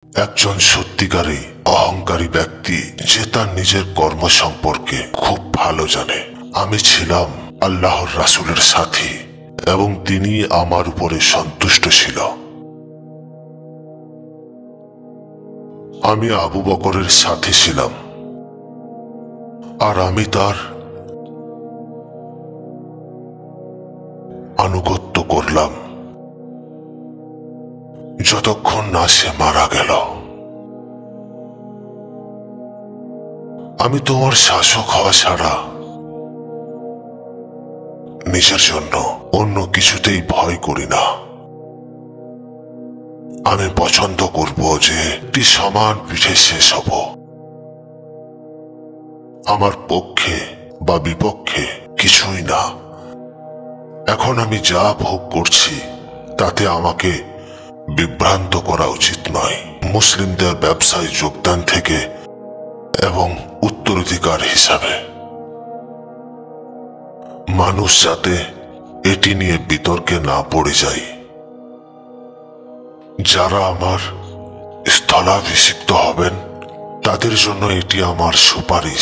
একজন সত্যিকারী অহংকারী ব্যক্তি যে তার নিজের কর্ম সম্পর্কে খুব ভালো জানে। আমি ছিলাম আল্লাহর রাসূলের সাথী এবং তিনি আমার উপরে সন্তুষ্ট ছিল। আমি আবু বকরের সাথী ছিলাম আর আমি তার আনুগত্য করলাম যতক্ষণ না সে মারা গেল। আমি তোমার শাসক হওয়া ছাড়া নিজের জন্য অন্য কিছুতেই ভয় করি না। আমি পছন্দ করব যে একটি সমান পিঠে শেষ হব। আমার পক্ষে বা বিপক্ষে কিছুই না। এখন আমি যা ভোগ করছি তাতে আমাকে বিভ্রান্ত করা উচিত নয়। মুসলিমদের ব্যবসায় যোগদান থেকে এবং উত্তরাধিকার হিসাবে মানুষ যাতে এটি নিয়ে বিতর্কে না পড়ে যায়। যারা আমার স্থলাভিষিক্ত হবেন তাদের জন্য এটি আমার সুপারিশ।